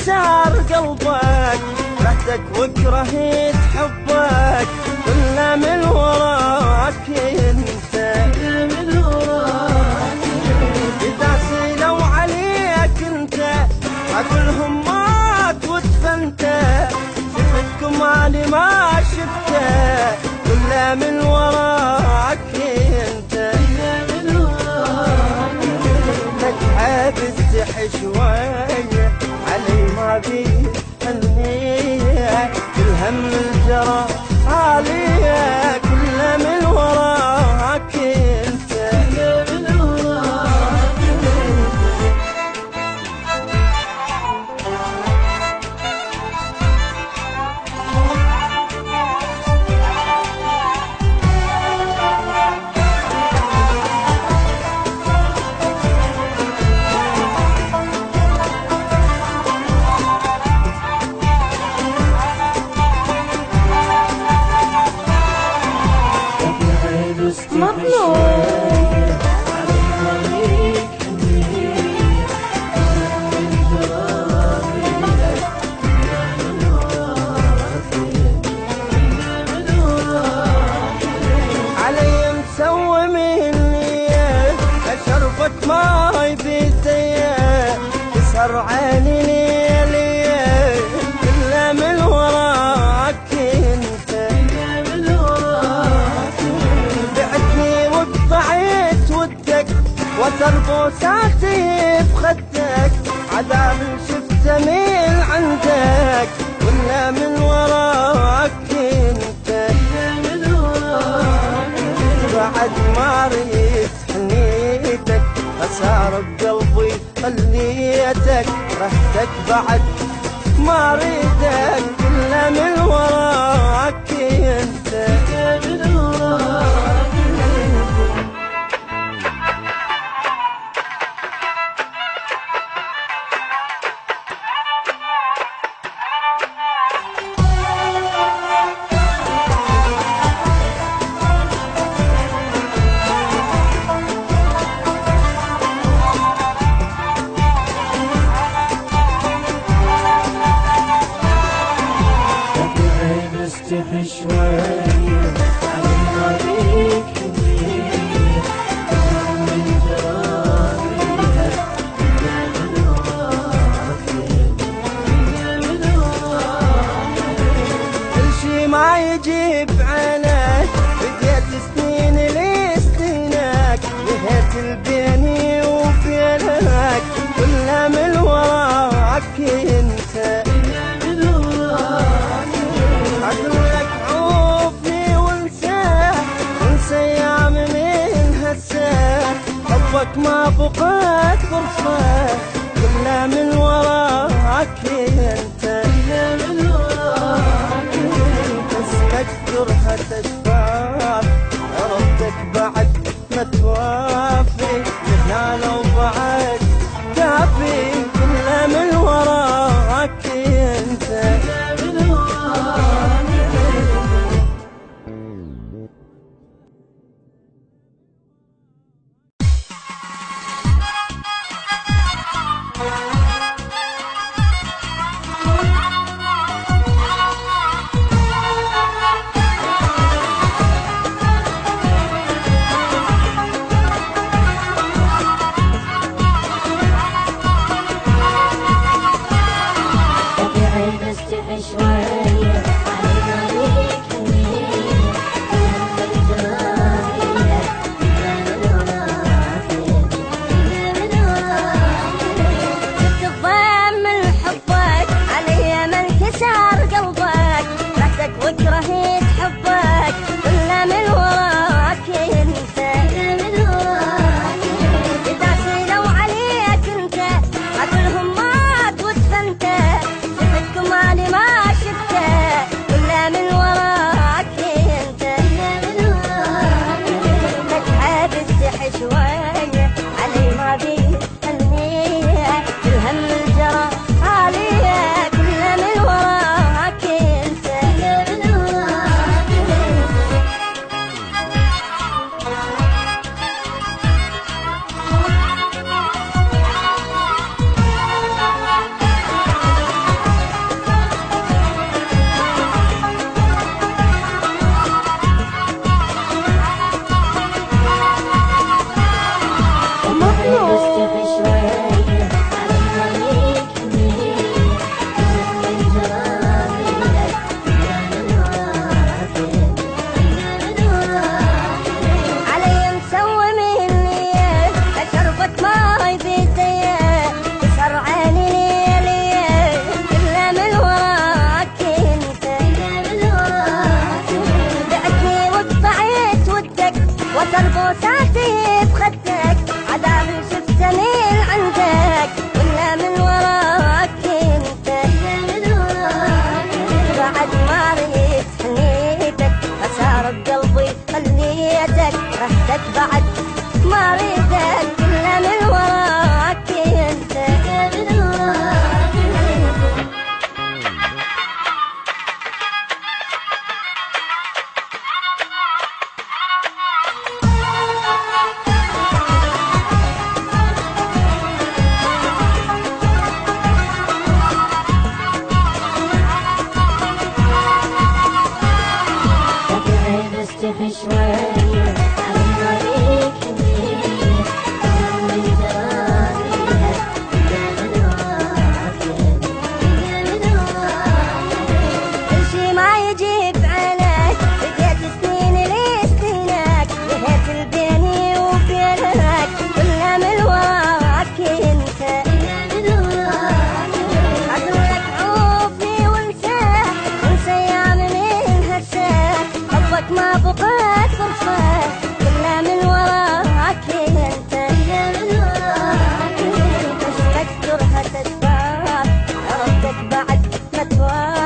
انكسر قلبك، رحتك وكرهت حبك، كله من وراك انت، من وراك. إذا سيلوا عليك انت اقولهم مات ودفنت، شفتكم اني ما شفته، كله من وراك انت، من وراك. لك حابس شوية علي ما بي هنية، كل هم الجرى عليا، كله من وراك انت، من وراك. ماي بيديه تسهر عيني ليليه، كله من وراك انت، من وراك. بعتني وقطعت ودك وتر بوساتي بخدك، عذاب شفته من عندك، كله من وراك انت، من وراك. بعد ما ريت حنيتك أسار بقلبي خليتك، رحتك بعد ما ريدك، كله من وراك انت، من وراك. شوية على المريك حنية، من جراريها، من وراك، من وراك. كل شي ما يجيب عينك، بديت سنين لسنينك، نهيت البيني وبينك، كله من وراك انت، من وراك. أقولك عوفني وانسى ايام من هسه، حبك ما بقيت فرصة، كله من وراك انت، من وراك. اسمك جرحة اشفاف، عرفتك بعد ما توافي، هنا لو بعد كافي، كله من وراك انت، من وراك. وكرهت حبك، كله من وراك انت، من وراك. إذا سيلوا عليك انت اقولهم مات ودفنت، شفتكم اني ما شفت بعد ما توالى